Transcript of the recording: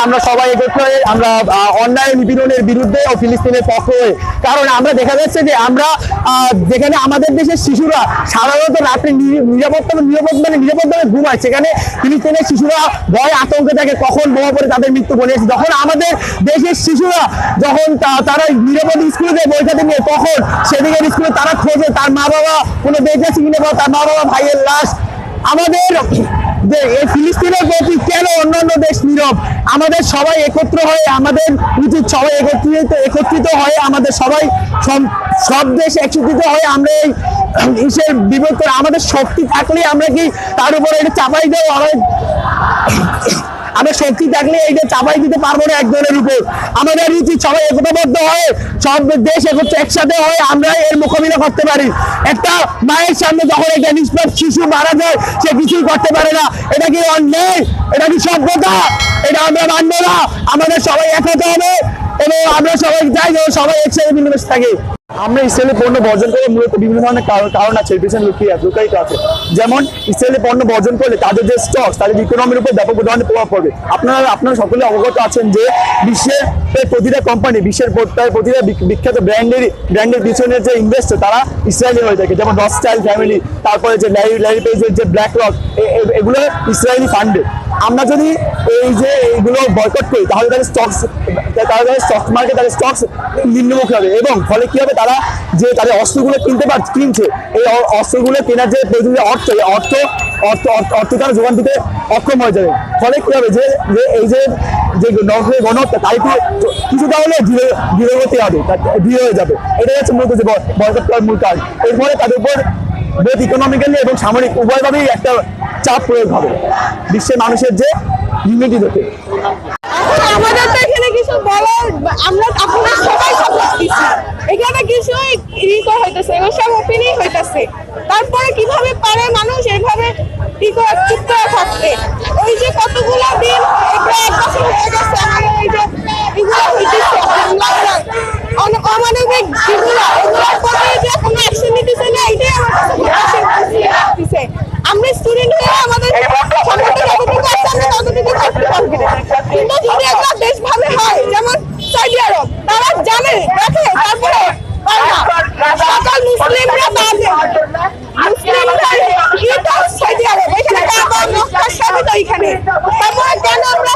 আমরা সবাই একত্র হয়ে আমরা অন্যায় নিপীড়নের বিরুদ্ধে ও ফিলিস্তিনের পক্ষে হয়ে, কারণ আমরা দেখা যাচ্ছে যে আমরা যেখানে আমাদের দেশের শিশুরা সাধারণত রাত্রে নিরাপদভাবে ঘুমায়, সেখানে ফিলিস্তিনের শিশুরা ভয় আতঙ্কে থাকে কখন বোমা পড়ে তাদের মৃত্যু বলে। যখন আমাদের দেশের শিশুরা যখন তারা নিরাপদ স্কুলে পরীক্ষাতে নিয়ে, তখন সেদিকের স্কুলে তারা খোঁজে তার মা বাবা কোনো বেঁচে আছে কিনা বা তার মা বাবা ভাইয়ের লাশ। আমাদের এই ফিলিস্তিনের প্রতি কেন অন্যান্য দেশ নীরব? আমাদের সবাই একত্র হয়ে, আমাদের উচিত সবাই একত্রিত হয়ে, আমাদের সবাই সব দেশ একত্রিত হয়ে আমরা এই ইসের বিপদ, আমাদের শক্তি থাকলে আমরা কি তার উপরে এটা চাপাই দেবো? আমরা শক্তি থাকলে এইটা চাপাই দিতে পারবো না একজনের উপর। আমাদের উচিত সবাই একতাবদ্ধ হয়ে, সব দেশ একসাথে হয়ে আমরা এর মোকাবিলা করতে পারি। একটা মায়ের সামনে যখন একটা নিষ্পাপ শিশু মারা যায়, সে কিছুই করতে পারে না। এটা কি অন্যায়? এটা কি সভ্যতা? এটা আমরা মানবো না। আমাদের সবাই এক হতে হবে এবং আমরা সবাই চাই যে সবাই একসাথে মিলেমিশে থাকি। আমরা ইসরায়েলি পণ্য বর্জন করে মূলত বিভিন্ন ধরনের কারণ আছে, পেছনে লুকায়িত আছে। যেমন ইসরায়েলি পণ্য বর্জন করলে তাদের যে স্টক, তাদের ইকোনমির উপর ব্যাপক ধরনের প্রভাব পড়বে। আপনারা সকলে অবগত আছেন যে বিশ্বের প্রতিটা কোম্পানি, বিশ্বের প্রতিটা বিখ্যাত ব্র্যান্ডের পিছনে যে ইনভেস্টর, তারা ইসরায়েলি হয়ে থাকে। যেমন রথস্টাইল্ড ফ্যামিলি, তারপরে যে ল্যারি পেজের যে ব্ল্যাক রক, এগুলো ইসরায়েলি ফান্ডে। আমরা যদি এইগুলো বয়কট করি, তাহলে তাদের স্টক মার্কেট, তাদের স্টকস নিম্নমুখী হবে এবং ফলে কি হবে, তারা যে তাদের অস্ত্রগুলো কিনছে, এই অস্ত্রগুলো কেনার যে প্রয়োজনীয় অর্থ তারা যোগান দিতে অক্ষম হয়ে যাবে। ফলে কি হবে, যে এই যে গণহত্যা, তাই কিছুটা হলে ধীরগতি হবে, ধীরে হয়ে যাবে। এটাই হচ্ছে মূলত যে বয়কট করার মূল কাজ। এর ফলে তাদের উপর বোধ ইকোনমিক্যালি এবং সামরিক উভয়ভাবেই একটা চাপ প্রয়োগ হবে বিশ্বের মানুষের যে ইউনিটি দেখে। আমাদের তো এখানে কিছু বলার, আমরা আপনারা সবাই সাপোর্ট দিচ্ছি, এখানে কিছু হইতেছে, এবার সব ওপেনই হইতেছে। তারপরে কিভাবে পারে মানুষ এইভাবে চুপ করে থাকতে? ওই যে কতগুলো দিন, প্রায় 1 বছর হয়ে গেছে আমাদের এই যে এগুলো হইতেছে অমানবিক যেগুলো, এগুলোর পরে যে কোনো অ্যাকশন নিতেছে না, এটাই আমার কাছে। আমরা স্টুডেন্ট হয়ে আমাদের সামর্থ্য যতটুকু আছে আমরা ততটুকু করতে পারবো। কিন্তু যদি একটা দেশ ভাবে হয়, যেমন সৌদি আরব, তারা জানে, দেখে, তারপরে সকল মুসলিমরা সৌদি আরব, এখানে মক্কার সাথে তো এখানে, তারপরে কেন আমরা